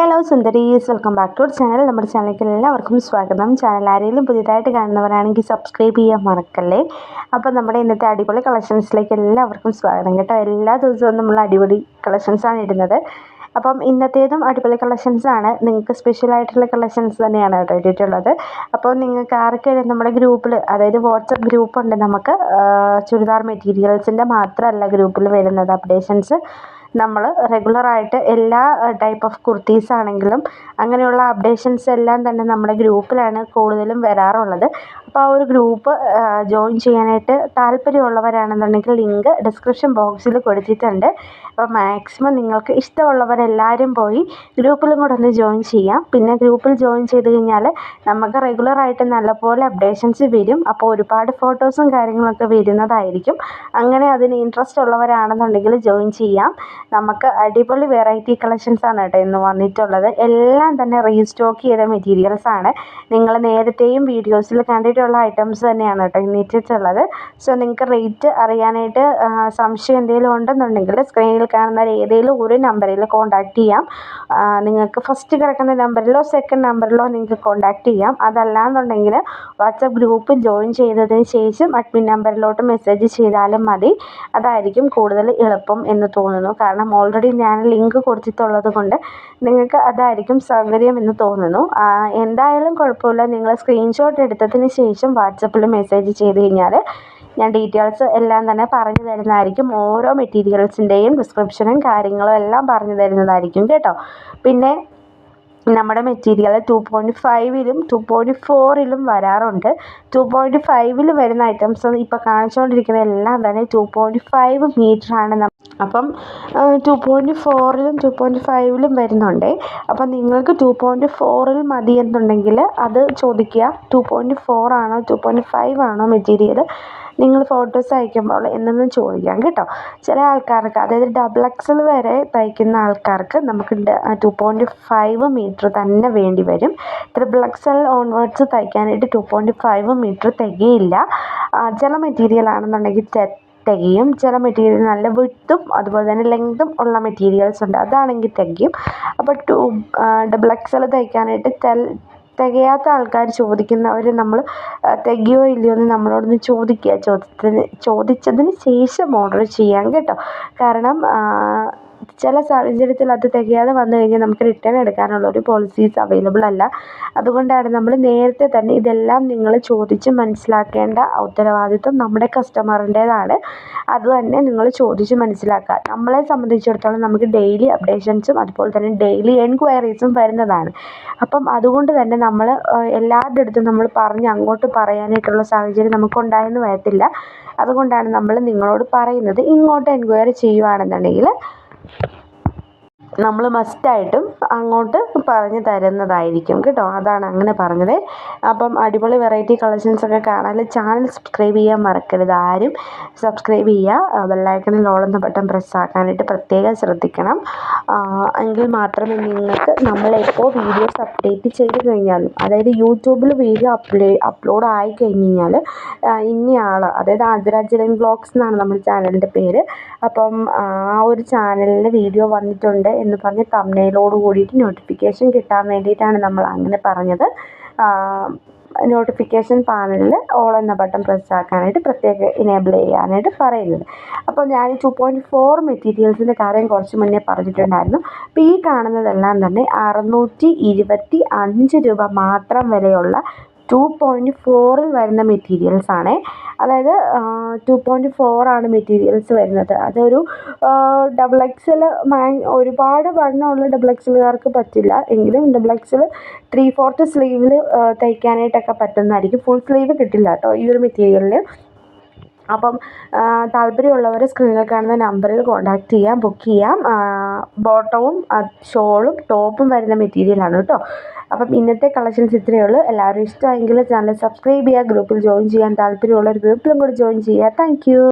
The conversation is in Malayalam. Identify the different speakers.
Speaker 1: ഹലോ സുന്ദരീസ്, welcome back to our channel. നമ്മുടെ ചാനലിലേക്ക് എല്ലാവർക്കും സ്വാഗതം. ചാനൽ ആരെങ്കിലും പുതിയതായിട്ട് കാണുന്നവരാണെങ്കിൽ സബ്സ്ക്രൈബ് ചെയ്യാൻ മറക്കല്ലേ. അപ്പോൾ നമ്മുടെ ഇന്നത്തെ അടിപൊളി കളക്ഷൻസിലേക്ക് എല്ലാവർക്കും സ്വാഗതം കേട്ടോ. എല്ലാ ദിവസവും നമ്മൾ അടിപൊളി കളക്ഷൻസാണ് ഇടുന്നത്. അപ്പം ഇന്നത്തേതും അടിപൊളി കളക്ഷൻസാണ്. നിങ്ങൾക്ക് സ്പെഷ്യലായിട്ടുള്ള കളക്ഷൻസ് തന്നെയാണ് കേട്ടോ ഇട്ടിട്ടുള്ളത്. അപ്പോൾ നിങ്ങൾക്ക് ആർക്കെങ്കിലും നമ്മുടെ ഗ്രൂപ്പിൽ, അതായത് വാട്സപ്പ് ഗ്രൂപ്പുണ്ട് നമുക്ക്, ചുരിദാർ മെറ്റീരിയൽസിൻ്റെ മാത്രമല്ല ഗ്രൂപ്പിൽ വരുന്നത് അപ്ഡേഷൻസ്. നമ്മൾ റെഗുലറായിട്ട് എല്ലാ ടൈപ്പ് ഓഫ് കുർത്തീസ് ആണെങ്കിലും അങ്ങനെയുള്ള അപ്ഡേഷൻസ് എല്ലാം തന്നെ നമ്മുടെ ഗ്രൂപ്പിലാണ് കൂടുതലും വരാറുള്ളത്. അപ്പോൾ ആ ഒരു ഗ്രൂപ്പ് ജോയിൻ ചെയ്യാനായിട്ട് താല്പര്യമുള്ളവരാണെന്നുണ്ടെങ്കിൽ ലിങ്ക് ഡിസ്ക്രിപ്ഷൻ ബോക്സിൽ കൊടുത്തിട്ടുണ്ട്. അപ്പോൾ മാക്സിമം നിങ്ങൾക്ക് ഇഷ്ടമുള്ളവരെല്ലാവരും പോയി ഗ്രൂപ്പിലും കൂടെ ഒന്ന് ജോയിൻ ചെയ്യാം. പിന്നെ ഗ്രൂപ്പിൽ ജോയിൻ ചെയ്ത് കഴിഞ്ഞാൽ നമുക്ക് റെഗുലറായിട്ട് നല്ലപോലെ അപ്ഡേഷൻസ് വരും. അപ്പോൾ ഒരുപാട് ഫോട്ടോസും കാര്യങ്ങളൊക്കെ വരുന്നതായിരിക്കും. അങ്ങനെ അതിന് ഇൻട്രസ്റ്റ് ഉള്ളവരാണെന്നുണ്ടെങ്കിൽ ജോയിൻ ചെയ്യാം. നമുക്ക് അടിപൊളി വെറൈറ്റി കളക്ഷൻസ് ആണ് കേട്ടോ ഇന്ന് വന്നിട്ടുള്ളത്. എല്ലാം തന്നെ റീസ്റ്റോക്ക് ചെയ്ത മെറ്റീരിയൽസാണ്. നിങ്ങൾ നേരത്തെയും വീഡിയോസിൽ കണ്ടിട്ടുള്ള ഐറ്റംസ് തന്നെയാണ് കേട്ടോ ഇന്ന് ഇട്ടിട്ടുള്ളത്. സോ നിങ്ങൾക്ക് റേറ്റ് അറിയാനായിട്ട് സംശയം എന്തെങ്കിലും ഉണ്ടെന്നുണ്ടെങ്കിൽ സ്ക്രീനിൽ കാണുന്ന ഏതെങ്കിലും ഒരു നമ്പറിൽ കോൺടാക്റ്റ് ചെയ്യാം. നിങ്ങൾക്ക് ഫസ്റ്റ് കിടക്കുന്ന നമ്പറിലോ സെക്കൻഡ് നമ്പറിലോ നിങ്ങൾക്ക് കോൺടാക്റ്റ് ചെയ്യാം. അതല്ലാന്നുണ്ടെങ്കിൽ വാട്സപ്പ് ഗ്രൂപ്പിൽ ജോയിൻ ചെയ്തതിന് ശേഷം അഡ്മിൻ നമ്പറിലോട്ട് മെസ്സേജ് ചെയ്താലും മതി. അതായിരിക്കും കൂടുതൽ എളുപ്പം എന്ന് തോന്നുന്നു. കാരണം ഓൾറെഡി ഞാൻ ലിങ്ക് കൊടുത്തിട്ടുള്ളത് കൊണ്ട് നിങ്ങൾക്ക് അതായിരിക്കും സൗകര്യം എന്ന് തോന്നുന്നു. എന്തായാലും കുഴപ്പമില്ല, നിങ്ങൾ സ്ക്രീൻഷോട്ട് എടുത്തതിന് ശേഷം വാട്സപ്പിൽ മെസ്സേജ് ചെയ്ത് കഴിഞ്ഞാൽ ഞാൻ ഡീറ്റെയിൽസ് എല്ലാം തന്നെ പറഞ്ഞു തരുന്നതായിരിക്കും. ഓരോ മെറ്റീരിയൽസിൻ്റെയും ഡിസ്ക്രിപ്ഷനും കാര്യങ്ങളും എല്ലാം പറഞ്ഞു തരുന്നതായിരിക്കും കേട്ടോ. പിന്നെ നമ്മുടെ മെറ്റീരിയൽ 2.5-ലും 2.4-ലും വരാറുണ്ട്. 2.5-ൽ വരുന്ന ഐറ്റംസ് ഇപ്പോൾ കാണിച്ചുകൊണ്ടിരിക്കുന്ന എല്ലാം തന്നെ 2.5 മീറ്ററാണ്. അപ്പം 2.4-ലും 2.5-ലും വരുന്നുണ്ട്. അപ്പം നിങ്ങൾക്ക് 2.4-ൽ മതി എന്നുണ്ടെങ്കിൽ അത് ചോദിക്കുക. 2.4 ആണോ 2.5 ആണോ മെറ്റീരിയൽ നിങ്ങൾ ഫോട്ടോസ് അയക്കുമ്പോൾ എന്നൊന്നും ചോദിക്കാം കേട്ടോ. ചില ആൾക്കാർക്ക്, അതായത് XXL വരെ തയ്ക്കുന്ന ആൾക്കാർക്ക് നമുക്ക് 2.5 മീറ്റർ തന്നെ വേണ്ടി വരും. XXL ഓൺവേർഡ്സ് തയ്ക്കാനായിട്ട് 2.5 മീറ്റർ തികയില്ല. ചില മെറ്റീരിയൽ ആണെന്നുണ്ടെങ്കിൽ തികയും. ചില മെറ്റീരിയൽ നല്ല വിഡ്ത്തും അതുപോലെ തന്നെ ലെങ്തും ഉള്ള മെറ്റീരിയൽസ് ഉണ്ട്, അതാണെങ്കിൽ തികയും. അപ്പോൾ XXL തയ്ക്കാനായിട്ട് തികയാത്ത ആൾക്കാർ ചോദിക്കുന്നവർ നമ്മൾ തികയോ ഇല്ലയോ എന്ന് നമ്മളോടൊന്ന് ചോദിക്കുക. ചോദിച്ചതിന് ശേഷം ഓർഡർ ചെയ്യാം കേട്ടോ. കാരണം ചില സാഹചര്യത്തിൽ അത് തികയാതെ വന്നു കഴിഞ്ഞാൽ നമുക്ക് റിട്ടേൺ എടുക്കാനുള്ള ഒരു പോളിസീസ് അവൈലബിൾ അല്ല. അതുകൊണ്ടാണ് നമ്മൾ നേരത്തെ തന്നെ ഇതെല്ലാം നിങ്ങൾ ചോദിച്ച് മനസ്സിലാക്കേണ്ട ഉത്തരവാദിത്വം നമ്മുടെ കസ്റ്റമറിൻ്റേതാണ്. അതുതന്നെ നിങ്ങൾ ചോദിച്ച് മനസ്സിലാക്കുക. നമ്മളെ സംബന്ധിച്ചിടത്തോളം നമുക്ക് ഡെയിലി അപ്ഡേഷൻസും അതുപോലെ തന്നെ ഡെയിലി എൻക്വയറീസും വരുന്നതാണ്. അപ്പം അതുകൊണ്ട് തന്നെ നമ്മൾ എല്ലാവരുടെ അടുത്തും നമ്മൾ അങ്ങോട്ട് പറയാനായിട്ടുള്ള സാഹചര്യം നമുക്കുണ്ടായെന്ന് വരത്തില്ല. അതുകൊണ്ടാണ് നമ്മൾ നിങ്ങളോട് പറയുന്നത്. ഇങ്ങോട്ട് എൻക്വയറി ചെയ്യുകയാണെന്നുണ്ടെങ്കിൽ നമ്മൾ മസ്റ്റായിട്ടും അങ്ങോട്ട് പറഞ്ഞു തരുന്നതായിരിക്കും കേട്ടോ. അതാണ് അങ്ങനെ പറഞ്ഞത്. അപ്പം അടിപൊളി വെറൈറ്റി കളക്ഷൻസൊക്കെ കാണാൻ ചാനൽ സബ്സ്ക്രൈബ് ചെയ്യാൻ മറക്കരുത്. ആരും സബ്സ്ക്രൈബ് ചെയ്യുക. ബെല്ലൈക്കണിൽ ഓൾ എന്ന ബട്ടൺ പ്രസ് ആക്കാനായിട്ട് പ്രത്യേകം ശ്രദ്ധിക്കണം. എങ്കിൽ മാത്രമേ നിങ്ങൾക്ക് നമ്മളെപ്പോൾ വീഡിയോസ് അപ്ഡേറ്റ് ചെയ്ത് കഴിഞ്ഞാലും, അതായത് യൂട്യൂബിൽ വീഡിയോ അപ്ലോഡ് ആയി കഴിഞ്ഞ് കഴിഞ്ഞാൽ ഇന്നയാൾ, അതായത് ആതിരാജലൻ വ്ളോഗ്സ് എന്നാണ് നമ്മുടെ ചാനലിൻ്റെ പേര്. അപ്പം ആ ഒരു ചാനലിൽ വീഡിയോ വന്നിട്ടുണ്ട് എന്ന് പറഞ്ഞ് തംബ്നെയിലോട് കൂടിയിട്ട് നോട്ടിഫിക്കേഷൻ കിട്ടാൻ വേണ്ടിയിട്ടാണ് നമ്മൾ അങ്ങനെ പറഞ്ഞത്. നോട്ടിഫിക്കേഷൻ പാനലിൽ ഓൾ എന്ന ബട്ടൺ പ്രസ് ആക്കാനായിട്ട് പ്രത്യേകം ഇനേബിൾ ചെയ്യാനായിട്ട് പറയുന്നത്. അപ്പോൾ ഞാൻ 2.4 മെറ്റീരിയൽസിൻ്റെ കാര്യം കുറച്ച് മുന്നേ പറഞ്ഞിട്ടുണ്ടായിരുന്നു. അപ്പോൾ ഈ കാണുന്നതെല്ലാം തന്നെ 625 രൂപ മാത്രം വിലയുള്ള 2.4-ൽ വരുന്ന മെറ്റീരിയൽസാണ്. അതായത് 2.4 ആണ് മെറ്റീരിയൽസ് വരുന്നത്. അതൊരു XXL ഒരുപാട് വണ്ണമുള്ള XXLകാർക്ക് പറ്റില്ല. എങ്കിലും XXL 3/4 സ്ലീവിൽ തയ്ക്കാനായിട്ടൊക്കെ പറ്റുന്നതായിരിക്കും. ഫുൾ സ്ലീവ് കിട്ടില്ല കേട്ടോ ഈ ഒരു മെറ്റീരിയലിൽ. അപ്പം താല്പര്യമുള്ളവർ സ്ക്രീനിൽ കാണുന്ന നമ്പറിൽ കോൺടാക്റ്റ് ചെയ്യാം, ബുക്ക് ചെയ്യാം. ബോട്ടവും ഷോളും ടോപ്പും വരുന്ന മെറ്റീരിയലാണ് കേട്ടോ. അപ്പം ഇന്നത്തെ കളക്ഷൻസ് ഇത്രയേ ഉള്ളൂ. എല്ലാവരും ഇഷ്ടമായെങ്കിൽ ചാനൽ സബ്സ്ക്രൈബ് ചെയ്യുക. ഗ്രൂപ്പിൽ ജോയിൻ ചെയ്യാൻ താല്പര്യമുള്ളവർ ഗ്രൂപ്പിലും കൂടി ജോയിൻ ചെയ്യുക. Thank you.